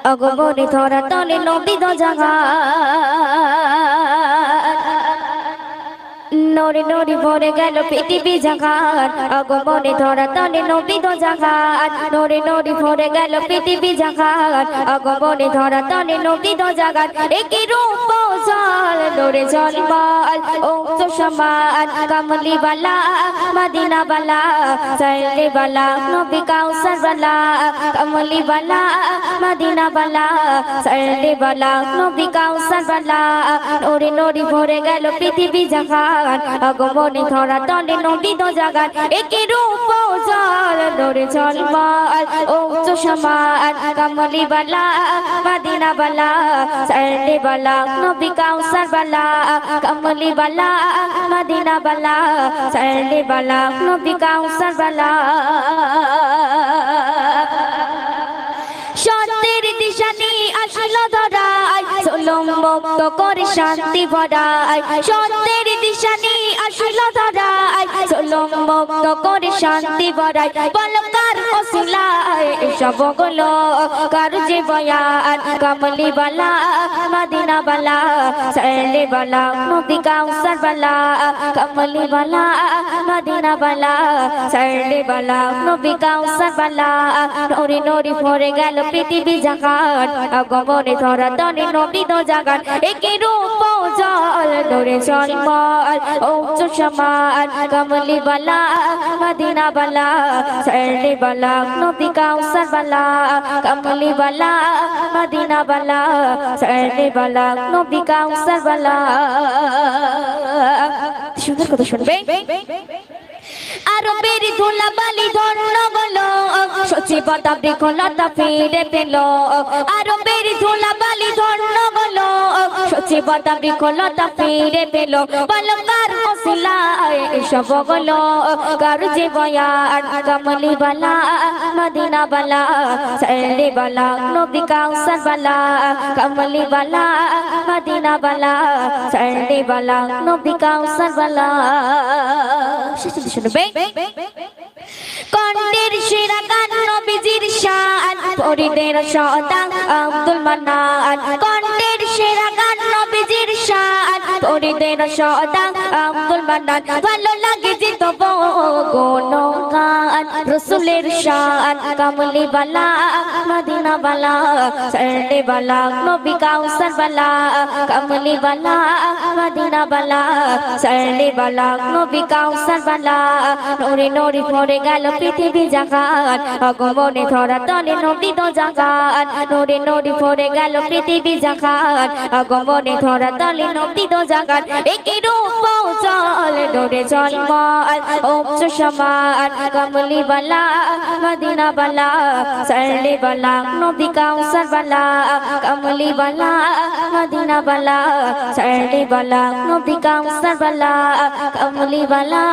অগমনে ধরা তলে নবী দো জাগা নরে নরে ভরে গেল পৃথিবী জাগাত আগমনে ধরা তলে নবী দো জাগাত নরে নরে ভরে গেল পৃথিবী জাগাত আগমনে ধরা তলে নবী দো জাগাত একই রূপ জল নরে জলবাল ও তো সমান কমলি বালা মদিনা বালা সাইলে বালা নবী কাউসার বালা কমলি বালা মদিনা বালা সাইলে বালা নবী কাউসার বালা নরে নরে ভরে গেল পৃথিবী জাগাত আগমনে ধরা তলে নবী দো জাগাত একই রূপ জল নরে জলবাল ও তো সমান কমলি বালা মদিনা বালা সাইলে বালা নবী কাউসার বালা কমলি বালা মদিনা বালা সাইলে বালা নবী কাউসার বালা সত্যের দিশানি আসলো ধরায় জুলুম মুক্ত করে শান্তি ভরায় সত্যের দিশানি আসলো ধরায় জুলুম মুক্ত করে শান্তি ভরায় বলকার ওসিলায় এসব গুলো কারজে বয়ান কমলি বালা মদিনা বালা সাইলে বালা নবী কাউসার বালা কমলি বালা মদিনা বালা সাইলে বালা নবী কাউসার বালা নরে নরে ভরে গেল পৃথিবী জাগাত আগমনে ধরা তলে নবী দো জাগাত একই রূপ জল নরে জলবাল ও তো সমান কমলি বালা মদিনা বালা সাইলে বালা নবী কাউসার বালা কমলি বালা মদিনা বালা সাইলে বালা নবী কাউসার বালা সুন্দর কথা শুনবে আরবের ধুলা বালি ধন্য গলো সচিবতা বৃক্ষলতা ফিরে পেল আরবের ধুলা বালি ধন্য গলো সচিবতা বৃক্ষলতা ফিরে পেল বলকার ওসিলায় এসব গলো কারজে বয়ান কমলি বালা মদিনা বালা সাইলে বালা নবী কাউসার বালা কমলি বালা মদিনা বালা সাইলে বালা নবী কাউসার বালা শুনবে কণ্ঠের সেরা গান নবীজির শান ফরিদের সন্তান আব্দুল মান্নান কণ্ঠের সেরা গান নবীজির শান ফরিদের সন্তান আব্দুল মান্নান ভালো লাগে যে তবু কোন গান রাসূলের শান কমলি বালা মদিনা বালা সাইলে বালা নবী কাউসার বালা কমলি বালা মদিনা বালা সাইলে বালা নবী কাউসার বালা নরে নরে ভরে গেল পৃথিবী জাগাত আগমনে ধরা তলে নবী দো জাগাত নরে নরে ভরে গেল পৃথিবী জাগাত আগমনে ধরা তলে নবী দো জাগাত একই রূপ জল নরে জলবাল ও তো সমান কমলি বালা মদিনা বালা সাইলে বালা নবী কাউসার বালা কমলি বালা মদিনা বালা সাইলে বালা নবী কাউসার বালা কমলি বালা